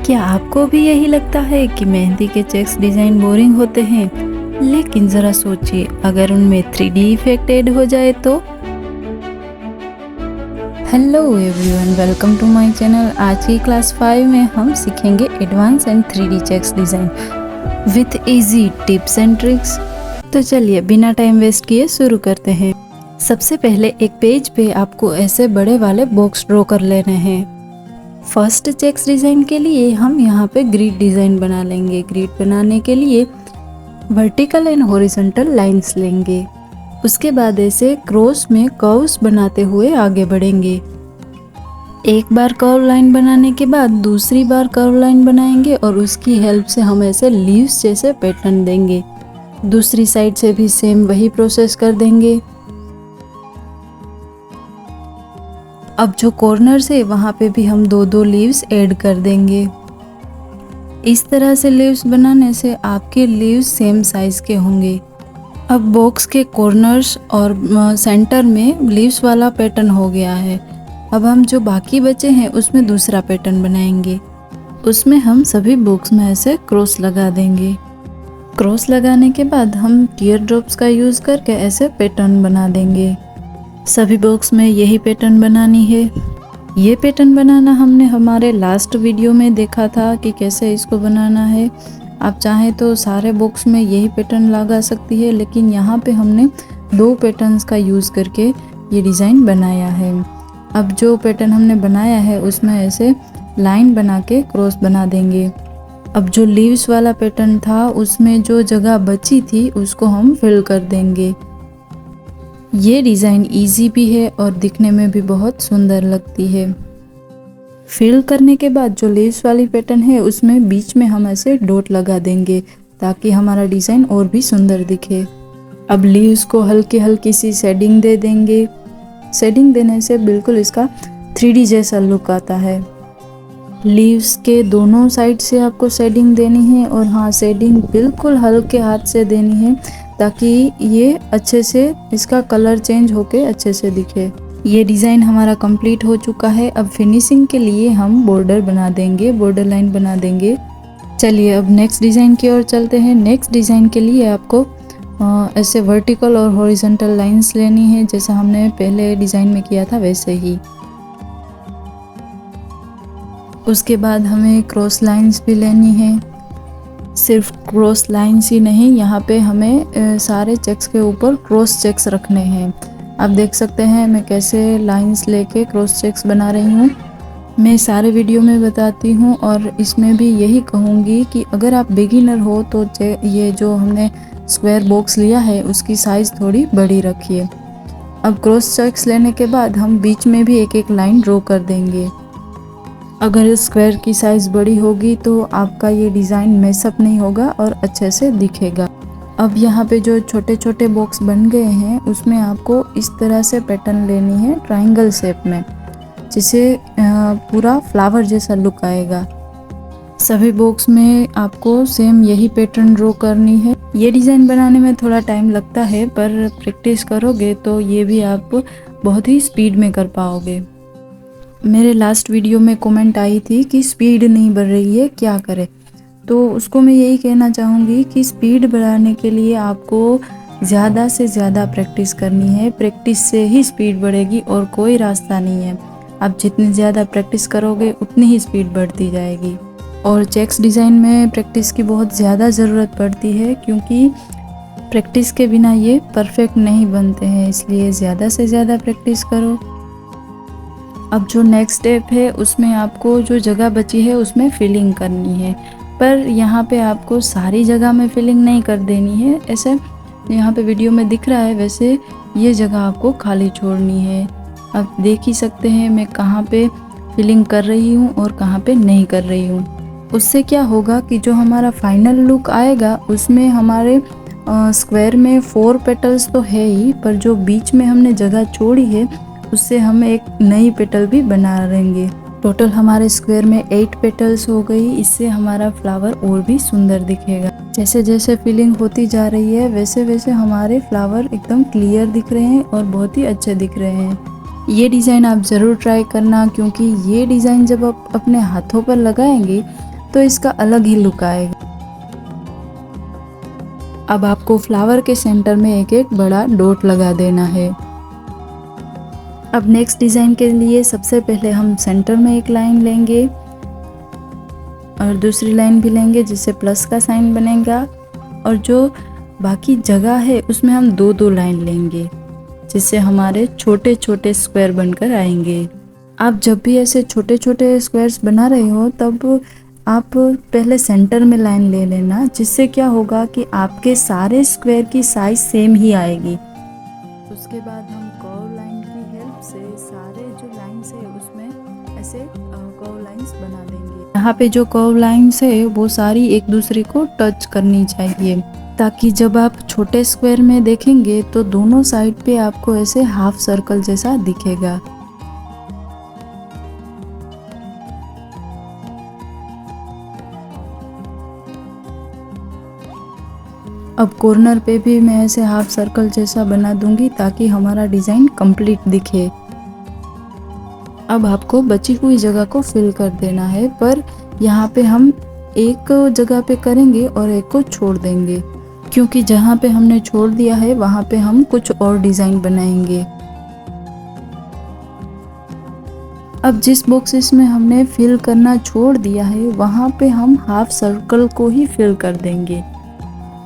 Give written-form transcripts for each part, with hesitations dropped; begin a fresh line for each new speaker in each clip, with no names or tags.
क्या आपको भी यही लगता है कि मेहंदी के चेक्स डिज़ाइन बोरिंग होते हैं? लेकिन ज़रा सोचिए, अगर उनमें 3D इफेक्ट ऐड हो जाए तो? Hello everyone, welcome to my channel. आज की क्लास 5 में हम सीखेंगे advance and 3D checks design with easy tips and tricks. तो चलिए बिना टाइम वेस्ट किए शुरू करते हैं। सबसे पहले एक पेज पे आपको ऐसे बड़े वाले बॉक्स ड्रॉ कर लेने हैं। फर्स्ट चेक्स डिज़ाइन के लिए हम यहाँ पे ग्रिड डिज़ाइन बना लेंगे। ग्रिड बनाने के लिए वर्टिकल एंड हॉरिजॉन्टल लाइंस लेंगे। उसके बाद ऐसे क्रॉस में कर्व्स बनाते हुए आगे बढ़ेंगे। एक बार कर्व लाइन बनाने के बाद दूसरी बार कर्व लाइन बनाएंगे और उसकी हेल्प से हम ऐसे लीव्स जैसे पैटर्न देंगे। दूसरी साइड से भी सेम वही प्रोसेस कर देंगे। अब जो कॉर्नर्स है वहाँ पे भी हम दो लीव्स ऐड कर देंगे। इस तरह से लीव्स बनाने से आपके लीव्स सेम साइज के होंगे। अब बॉक्स के कॉर्नर्स और सेंटर में लीव्स वाला पैटर्न हो गया है। अब हम जो बाकी बचे हैं उसमें दूसरा पैटर्न बनाएंगे। उसमें हम सभी बॉक्स में ऐसे क्रॉस लगा देंगे। क्रॉस लगाने के बाद हम टीयर ड्रॉप्स का यूज़ करके ऐसे पैटर्न बना देंगे। सभी बॉक्स में यही पैटर्न बनानी है। ये पैटर्न बनाना हमने हमारे लास्ट वीडियो में देखा था कि कैसे इसको बनाना है। आप चाहें तो सारे बॉक्स में यही पैटर्न लगा सकती है, लेकिन यहाँ पे हमने 2 पैटर्न्स का यूज़ करके ये डिज़ाइन बनाया है। अब जो पैटर्न हमने बनाया है उसमें ऐसे लाइन बना के क्रॉस बना देंगे। अब जो लीव्स वाला पैटर्न था उसमें जो जगह बची थी उसको हम फिल कर देंगे। ये डिज़ाइन इजी भी है और दिखने में भी बहुत सुंदर लगती है। फिल करने के बाद जो लीव्स वाली पैटर्न है उसमें बीच में हम ऐसे डॉट लगा देंगे ताकि हमारा डिज़ाइन और भी सुंदर दिखे। अब लीव्स को हल्की हल्की सी शेडिंग दे देंगे। शेडिंग देने से बिल्कुल इसका 3D जैसा लुक आता है। लीव्स के दोनों साइड से आपको शेडिंग देनी है और हाँ, शेडिंग बिल्कुल हल्के हाथ से देनी है ताकि ये अच्छे से इसका कलर चेंज होके अच्छे से दिखे। ये डिज़ाइन हमारा कंप्लीट हो चुका है। अब फिनिशिंग के लिए हम बॉर्डर बना देंगे, बॉर्डर लाइन बना देंगे। चलिए अब नेक्स्ट डिज़ाइन की ओर चलते हैं। नेक्स्ट डिज़ाइन के लिए आपको ऐसे वर्टिकल और हॉरिजॉन्टल लाइंस लेनी है, जैसा हमने पहले डिज़ाइन में किया था वैसे ही। उसके बाद हमें क्रॉस लाइंस भी लेनी है। सिर्फ क्रॉस लाइंस ही नहीं, यहाँ पे हमें सारे चेक्स के ऊपर क्रॉस चेक्स रखने हैं। आप देख सकते हैं मैं कैसे लाइंस लेके क्रॉस चेक्स बना रही हूँ। मैं सारे वीडियो में बताती हूँ और इसमें भी यही कहूँगी कि अगर आप बिगिनर हो तो ये जो हमने स्क्वायर बॉक्स लिया है उसकी साइज़ थोड़ी बड़ी रखिए। अब क्रॉस चेक्स लेने के बाद हम बीच में भी एक एक लाइन ड्रॉ कर देंगे। अगर स्क्वायर की साइज़ बड़ी होगी तो आपका ये डिज़ाइन मैसअप नहीं होगा और अच्छे से दिखेगा। अब यहाँ पे जो छोटे छोटे बॉक्स बन गए हैं उसमें आपको इस तरह से पैटर्न लेनी है ट्रायंगल शेप में, जिससे पूरा फ्लावर जैसा लुक आएगा। सभी बॉक्स में आपको सेम यही पैटर्न ड्रॉ करनी है। ये डिज़ाइन बनाने में थोड़ा टाइम लगता है, पर प्रैक्टिस करोगे तो ये भी आप बहुत ही स्पीड में कर पाओगे। मेरे लास्ट वीडियो में कमेंट आई थी कि स्पीड नहीं बढ़ रही है, क्या करें? तो उसको मैं यही कहना चाहूँगी कि स्पीड बढ़ाने के लिए आपको ज़्यादा से ज़्यादा प्रैक्टिस करनी है। प्रैक्टिस से ही स्पीड बढ़ेगी और कोई रास्ता नहीं है। आप जितनी ज़्यादा प्रैक्टिस करोगे उतनी ही स्पीड बढ़ती जाएगी। और चेक्स डिज़ाइन में प्रैक्टिस की बहुत ज़्यादा ज़रूरत पड़ती है, क्योंकि प्रैक्टिस के बिना ये परफेक्ट नहीं बनते हैं, इसलिए ज़्यादा से ज़्यादा प्रैक्टिस करो। अब जो नेक्स्ट स्टेप है उसमें आपको जो जगह बची है उसमें फिलिंग करनी है, पर यहाँ पे आपको सारी जगह में फिलिंग नहीं कर देनी है। ऐसे यहाँ पे वीडियो में दिख रहा है वैसे ये जगह आपको खाली छोड़नी है। आप देख ही सकते हैं मैं कहाँ पे फिलिंग कर रही हूँ और कहाँ पे नहीं कर रही हूँ। उससे क्या होगा कि जो हमारा फाइनल लुक आएगा उसमें हमारे स्क्वायर में 4 पेटल्स तो है ही, पर जो बीच में हमने जगह छोड़ी है उससे हम एक नई पेटल भी बना लेंगे। टोटल हमारे स्क्वायर में 8 पेटल्स हो गई। इससे हमारा फ्लावर और भी सुंदर दिखेगा। जैसे जैसे फिलिंग होती जा रही है वैसे वैसे हमारे फ्लावर एकदम क्लियर दिख रहे हैं और बहुत ही अच्छे दिख रहे हैं। ये डिज़ाइन आप ज़रूर ट्राई करना, क्योंकि ये डिज़ाइन जब आप अपने हाथों पर लगाएंगे तो इसका अलग ही लुक आएगा। अब आपको फ्लावर के सेंटर में एक एक बड़ा डॉट लगा देना है। अब नेक्स्ट डिज़ाइन के लिए सबसे पहले हम सेंटर में एक लाइन लेंगे और दूसरी लाइन भी लेंगे जिससे प्लस का साइन बनेगा, और जो बाकी जगह है उसमें हम दो दो लाइन लेंगे जिससे हमारे छोटे छोटे स्क्वायर बनकर आएंगे। आप जब भी ऐसे छोटे छोटे स्क्वायर्स बना रहे हो तब आप पहले सेंटर में लाइन ले लेना, जिससे क्या होगा कि आपके सारे स्क्वायर की साइज सेम ही आएगी। उसके बाद हम कर्व लाइन की हेल्प से सारे जो लाइन्स है उसमें ऐसे कर्व लाइन्स बना लेंगे। यहाँ पे जो कर्व लाइन्स है वो सारी एक दूसरे को टच करनी चाहिए, ताकि जब आप छोटे स्क्वायर में देखेंगे तो दोनों साइड पे आपको ऐसे हाफ सर्कल जैसा दिखेगा। अब कॉर्नर पे भी मैं ऐसे हाफ सर्कल जैसा बना दूंगी ताकि हमारा डिज़ाइन कंप्लीट दिखे। अब आपको बची हुई जगह को फिल कर देना है, पर यहाँ पे हम एक जगह पे करेंगे और एक को छोड़ देंगे, क्योंकि जहाँ पे हमने छोड़ दिया है वहाँ पे हम कुछ और डिज़ाइन बनाएंगे। अब जिस बॉक्सेस में हमने फिल करना छोड़ दिया है वहाँ पे हम हाफ सर्कल को ही फिल कर देंगे।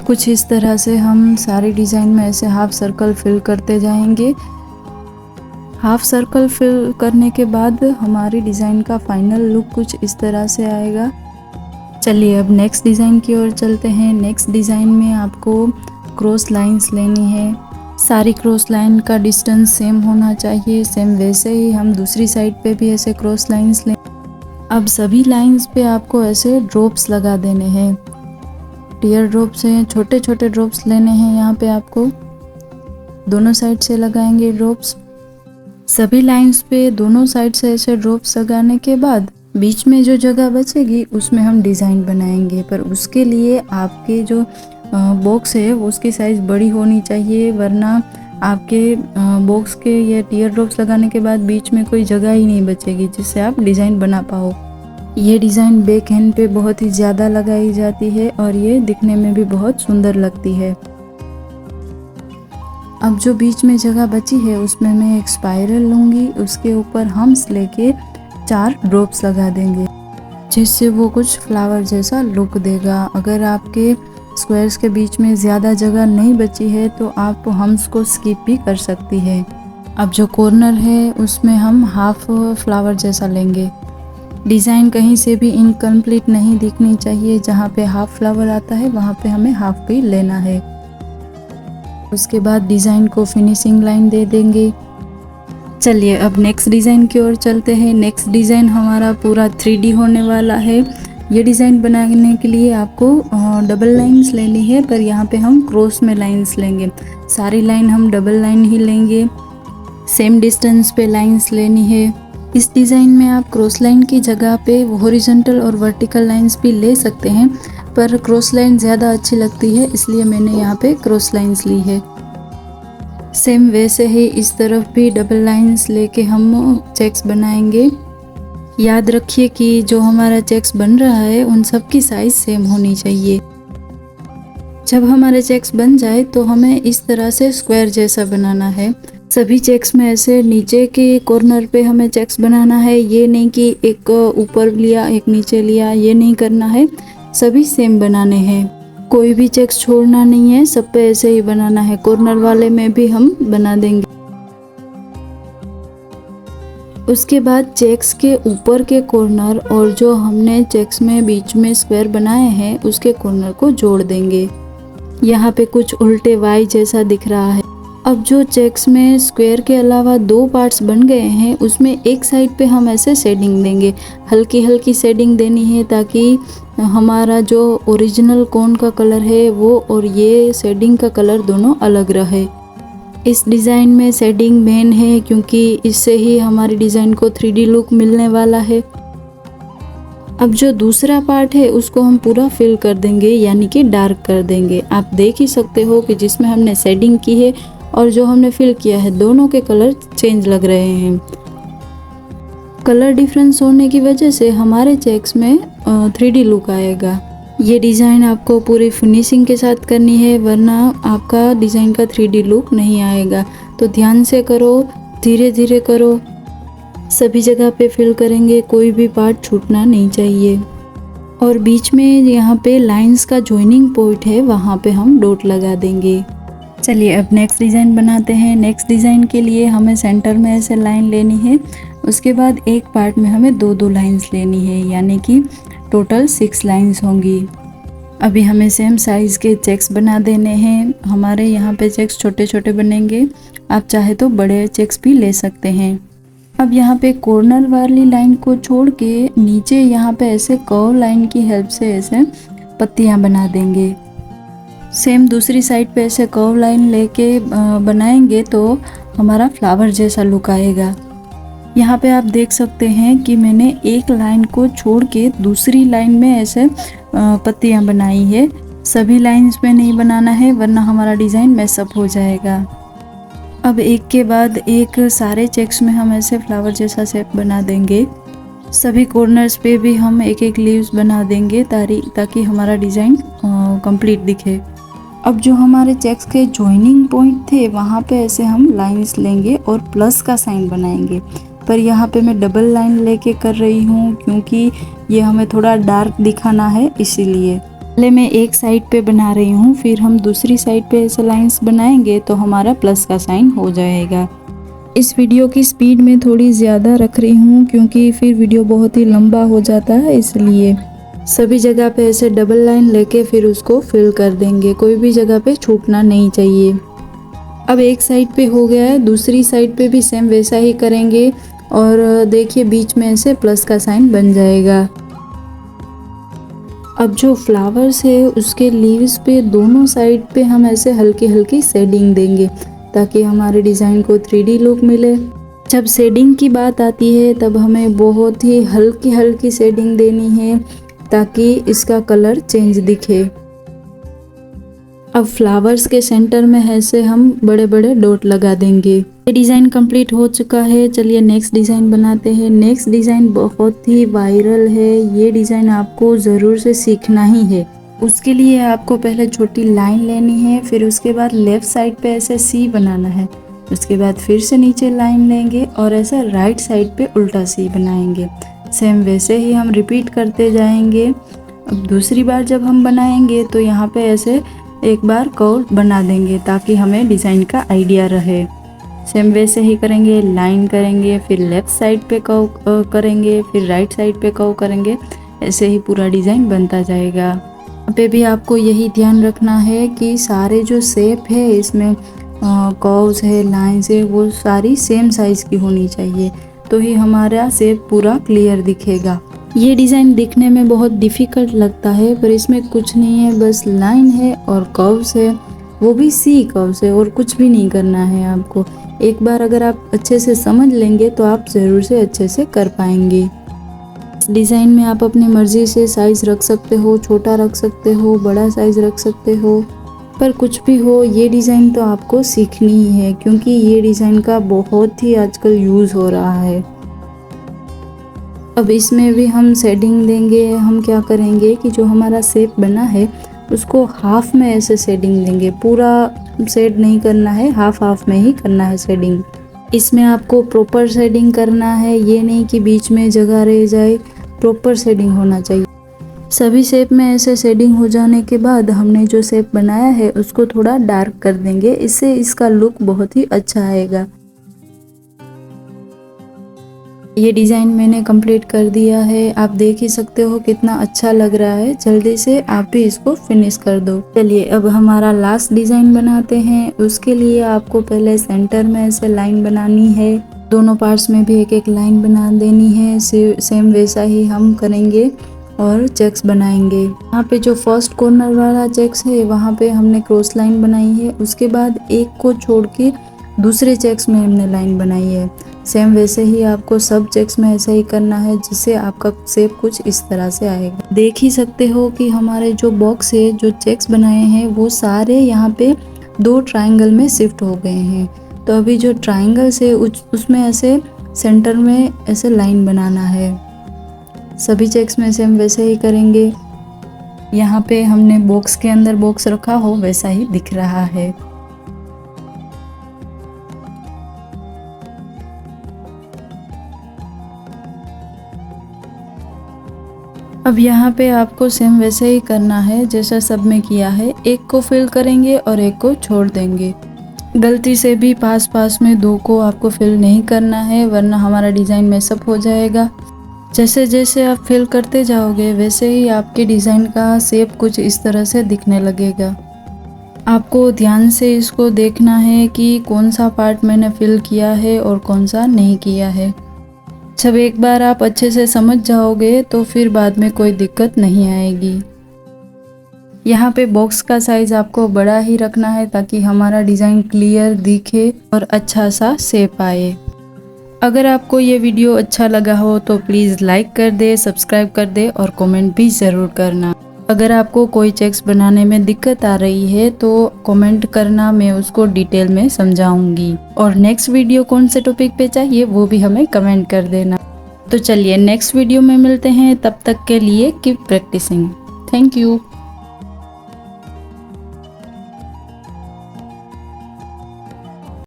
कुछ इस तरह से हम सारे डिज़ाइन में ऐसे हाफ सर्कल फिल करते जाएंगे। हाफ सर्कल फिल करने के बाद हमारी डिज़ाइन का फाइनल लुक कुछ इस तरह से आएगा। चलिए अब नेक्स्ट डिज़ाइन की ओर चलते हैं। नेक्स्ट डिज़ाइन में आपको क्रॉस लाइंस लेनी है। सारी क्रॉस लाइन का डिस्टेंस सेम होना चाहिए। सेम वैसे ही हम दूसरी साइड पे भी ऐसे क्रॉस लाइंस लें। अब सभी लाइंस पे आपको ऐसे ड्रॉप्स लगा देने हैं। टीयर ड्रॉप्स हैं, छोटे छोटे ड्रॉप्स लेने हैं। यहाँ पे आपको दोनों साइड से लगाएंगे ड्रॉप्स। सभी लाइंस पे दोनों साइड से ऐसे ड्रॉप्स लगाने के बाद बीच में जो जगह बचेगी उसमें हम डिज़ाइन बनाएंगे, पर उसके लिए आपके जो बॉक्स है वो उसकी साइज़ बड़ी होनी चाहिए, वरना आपके बॉक्स के ये टीयर ड्रॉप्स लगाने के बाद बीच में कोई जगह ही नहीं बचेगी जिससे आप डिज़ाइन बना पाओ। ये डिज़ाइन बैक हैंड पे बहुत ही ज़्यादा लगाई जाती है और ये दिखने में भी बहुत सुंदर लगती है। अब जो बीच में जगह बची है उसमें मैं एक स्पाइरल लूँगी, उसके ऊपर हम्स लेके 4 ड्रॉप्स लगा देंगे जिससे वो कुछ फ्लावर जैसा लुक देगा। अगर आपके स्क्वायर्स के बीच में ज़्यादा जगह नहीं बची है तो आप हम्स को स्किप भी कर सकती है। अब जो कॉर्नर है उसमें हम हाफ फ्लावर जैसा लेंगे। डिज़ाइन कहीं से भी इनकम्प्लीट नहीं दिखनी चाहिए। जहाँ पे हाफ फ्लावर आता है वहाँ पे हमें हाफ भी लेना है। उसके बाद डिज़ाइन को फिनिशिंग लाइन दे देंगे। चलिए अब नेक्स्ट डिज़ाइन की ओर चलते हैं। नेक्स्ट डिज़ाइन हमारा पूरा 3D होने वाला है। ये डिज़ाइन बनाने के लिए आपको डबल लाइंस लेनी है, पर यहाँ पे हम क्रॉस में लाइंस लेंगे। सारी लाइन हम डबल लाइन ही लेंगे। सेम डिस्टेंस पे लाइंस लेनी है। इस डिज़ाइन में आप क्रॉस लाइन की जगह पे हॉरिजॉन्टल और वर्टिकल लाइंस भी ले सकते हैं, पर क्रॉस लाइन ज़्यादा अच्छी लगती है इसलिए मैंने यहाँ पे क्रॉस लाइंस ली है। सेम वैसे ही इस तरफ भी डबल लाइंस लेके हम चेक्स बनाएंगे। याद रखिए कि जो हमारा चेक्स बन रहा है उन सब की साइज़ सेम होनी चाहिए। जब हमारे चेक्स बन जाए तो हमें इस तरह से स्क्वायर जैसा बनाना है। सभी चेक्स में ऐसे नीचे के कॉर्नर पे हमें चेक्स बनाना है। ये नहीं कि एक ऊपर लिया एक नीचे लिया, ये नहीं करना है। सभी सेम बनाने हैं, कोई भी चेक्स छोड़ना नहीं है, सब पे ऐसे ही बनाना है। कॉर्नर वाले में भी हम बना देंगे। उसके बाद चेक्स के ऊपर के कॉर्नर और जो हमने चेक्स में बीच में स्क्वायर बनाए हैं उसके कॉर्नर को जोड़ देंगे। यहाँ पे कुछ उल्टे वाई जैसा दिख रहा है। अब जो चेक्स में स्क्वायर के अलावा 2 पार्ट्स बन गए हैं उसमें एक साइड पे हम ऐसे शेडिंग देंगे। हल्की हल्की शेडिंग देनी है ताकि हमारा जो ओरिजिनल कोन का कलर है वो और ये शेडिंग का कलर दोनों अलग रहे। इस डिज़ाइन में शेडिंग मेन है क्योंकि इससे ही हमारी डिज़ाइन को 3D लुक मिलने वाला है। अब जो दूसरा पार्ट है उसको हम पूरा फिल कर देंगे, यानी कि डार्क कर देंगे। आप देख ही सकते हो कि जिसमें हमने शेडिंग की है और जो हमने फिल किया है दोनों के कलर चेंज लग रहे हैं। कलर डिफरेंस होने की वजह से हमारे चेक्स में 3D लुक आएगा। ये डिज़ाइन आपको पूरी फिनिशिंग के साथ करनी है, वरना आपका डिज़ाइन का 3D लुक नहीं आएगा। तो ध्यान से करो, धीरे धीरे करो, सभी जगह पे फिल करेंगे, कोई भी पार्ट छूटना नहीं चाहिए। और बीच में यहाँ पे लाइंस का जॉइनिंग पॉइंट है, वहाँ पे हम डॉट लगा देंगे। चलिए अब नेक्स्ट डिज़ाइन बनाते हैं। नेक्स्ट डिज़ाइन के लिए हमें सेंटर में ऐसे लाइन लेनी है, उसके बाद एक पार्ट में हमें दो दो लाइंस लेनी है, यानी कि टोटल 6 लाइंस होंगी। अभी हमें सेम साइज़ के चेक्स बना देने हैं। हमारे यहाँ पे चेक्स छोटे छोटे बनेंगे, आप चाहे तो बड़े चेक्स भी ले सकते हैं। अब यहाँ पे कॉर्नर वाली लाइन को छोड़ के नीचे यहाँ पे ऐसे कर्व लाइन की हेल्प से ऐसे पत्तियाँ बना देंगे। सेम दूसरी साइड पे ऐसे कर्व लाइन लेके बनाएंगे तो हमारा फ्लावर जैसा लुक आएगा। यहाँ पे आप देख सकते हैं कि मैंने एक लाइन को छोड़ के दूसरी लाइन में ऐसे पत्तियाँ बनाई है। सभी लाइंस में नहीं बनाना है, वरना हमारा डिज़ाइन मैसअप हो जाएगा। अब एक के बाद एक सारे चेक्स में हम ऐसे फ्लावर जैसा शेप बना देंगे। सभी कॉर्नर्स पे भी हम एक एक लीव्स बना देंगे ताकि हमारा डिज़ाइन कंप्लीट दिखे। अब जो हमारे चेक्स के जॉइनिंग पॉइंट थे, वहाँ पे ऐसे हम लाइंस लेंगे और प्लस का साइन बनाएंगे। पर यहाँ पे मैं डबल लाइन लेके कर रही हूँ, क्योंकि ये हमें थोड़ा डार्क दिखाना है, इसीलिए। पहले मैं एक साइड पे बना रही हूँ, फिर हम दूसरी साइड पे ऐसे लाइंस बनाएंगे तो हमारा प्लस का साइन हो जाएगा। इस वीडियो की स्पीड में थोड़ी ज़्यादा रख रही हूँ, क्योंकि फिर वीडियो बहुत ही लंबा हो जाता है, इसलिए। सभी जगह पे ऐसे डबल लाइन लेके फिर उसको फिल कर देंगे, कोई भी जगह पे छूटना नहीं चाहिए। अब एक साइड पे हो गया है, दूसरी साइड पे भी सेम वैसा ही करेंगे। और देखिए बीच में ऐसे प्लस का साइन बन जाएगा। अब जो फ्लावर्स है उसके लीव्स पे दोनों साइड पे हम ऐसे हल्की हल्की शेडिंग देंगे, ताकि हमारे डिज़ाइन को 3D लुक मिले। जब शेडिंग की बात आती है तब हमें बहुत ही हल्की हल्की शेडिंग देनी है, ताकि इसका कलर चेंज दिखे। अब फ्लावर्स के सेंटर में ऐसे हम बड़े बड़े डॉट लगा देंगे। ये डिज़ाइन कंप्लीट हो चुका है। चलिए नेक्स्ट डिज़ाइन बनाते हैं। नेक्स्ट डिज़ाइन बहुत ही वायरल है, ये डिज़ाइन आपको ज़रूर से सीखना ही है। उसके लिए आपको पहले छोटी लाइन लेनी है, फिर उसके बाद लेफ़्ट साइड पे ऐसे सी बनाना है। उसके बाद फिर से नीचे लाइन लेंगे और ऐसे राइट साइड पे उल्टा सी बनाएंगे। सेम वैसे ही हम रिपीट करते जाएंगे। अब दूसरी बार जब हम बनाएंगे तो यहाँ पे ऐसे एक बार कर्व बना देंगे, ताकि हमें डिज़ाइन का आइडिया रहे। सेम वैसे ही करेंगे, लाइन करेंगे, फिर लेफ़्ट साइड पे कर्व करेंगे, फिर राइट साइड पे कर्व करेंगे। ऐसे ही पूरा डिज़ाइन बनता जाएगा। यहाँ पे भी आपको यही ध्यान रखना है कि सारे जो शेप है इसमें कर्व्स है, लाइन्स है, वो सारी सेम साइज़ की होनी चाहिए, तो ही हमारा शेप पूरा क्लियर दिखेगा। ये डिज़ाइन दिखने में बहुत डिफ़िकल्ट लगता है, पर इसमें कुछ नहीं है, बस लाइन है और कर्व्स है, वो भी सी कर्व्स है, और कुछ भी नहीं करना है आपको। एक बार अगर आप अच्छे से समझ लेंगे तो आप ज़रूर से अच्छे से कर पाएंगे। इस डिज़ाइन में आप अपनी मर्ज़ी से साइज़ रख सकते हो, छोटा रख सकते हो, बड़ा साइज़ रख सकते हो, पर कुछ भी हो, ये डिज़ाइन तो आपको सीखनी ही है, क्योंकि ये डिज़ाइन का बहुत ही आजकल यूज़ हो रहा है। अब इसमें भी हम शेडिंग देंगे। हम क्या करेंगे कि जो हमारा शेप बना है उसको हाफ में ऐसे शेडिंग देंगे, पूरा शेड नहीं करना है, हाफ हाफ में ही करना है शेडिंग। इसमें आपको प्रॉपर शेडिंग करना है, ये नहीं कि बीच में जगह रह जाए, प्रॉपर शेडिंग होना चाहिए। सभी शेप में ऐसे शेडिंग हो जाने के बाद हमने जो शेप बनाया है उसको थोड़ा डार्क कर देंगे, इससे इसका लुक बहुत ही अच्छा आएगा। ये डिज़ाइन मैंने कंप्लीट कर दिया है, आप देख ही सकते हो कितना अच्छा लग रहा है। जल्दी से आप भी इसको फिनिश कर दो। चलिए अब हमारा लास्ट डिज़ाइन बनाते हैं। उसके लिए आपको पहले सेंटर में ऐसे लाइन बनानी है, दोनों पार्ट्स में भी एक एक लाइन बना देनी है। सेम वैसा ही हम करेंगे और चेक्स बनाएंगे। यहाँ पे जो फर्स्ट कॉर्नर वाला चेक्स है वहाँ पे हमने क्रॉस लाइन बनाई है, उसके बाद एक को छोड़ के दूसरे चेक्स में हमने लाइन बनाई है। सेम वैसे ही आपको सब चेक्स में ऐसा ही करना है, जिससे आपका शेप कुछ इस तरह से आएगा। देख ही सकते हो कि हमारे जो बॉक्स है, जो चेक्स बनाए हैं, वो सारे यहाँ पे 2 ट्रायंगल में शिफ्ट हो गए हैं। तो अभी जो ट्रायंगल है उसमें ऐसे सेंटर में ऐसे लाइन बनाना है। सभी चेक्स में सेम वैसे ही करेंगे। यहाँ पे हमने बॉक्स के अंदर बॉक्स रखा हो वैसा ही दिख रहा है। अब यहाँ पे आपको सेम वैसे ही करना है जैसा सब में किया है। एक को फिल करेंगे और एक को छोड़ देंगे। गलती से भी पास पास में दो को आपको फिल नहीं करना है, वरना हमारा डिज़ाइन मैसअप हो जाएगा। जैसे जैसे आप फिल करते जाओगे वैसे ही आपके डिज़ाइन का शेप कुछ इस तरह से दिखने लगेगा। आपको ध्यान से इसको देखना है कि कौन सा पार्ट मैंने फिल किया है और कौन सा नहीं किया है। जब एक बार आप अच्छे से समझ जाओगे तो फिर बाद में कोई दिक्कत नहीं आएगी। यहाँ पे बॉक्स का साइज़ आपको बड़ा ही रखना है ताकि हमारा डिज़ाइन क्लियर दिखे और अच्छा सा शेप आए। अगर आपको ये वीडियो अच्छा लगा हो तो प्लीज़ लाइक कर दे, सब्सक्राइब कर दे और कमेंट भी ज़रूर करना। अगर आपको कोई चेक्स बनाने में दिक्कत आ रही है तो कमेंट करना, मैं उसको डिटेल में समझाऊंगी। और नेक्स्ट वीडियो कौन से टॉपिक पे चाहिए वो भी हमें कमेंट कर देना। तो चलिए नेक्स्ट वीडियो में मिलते हैं, तब तक के लिए कीप प्रैक्टिसिंग। Thank you.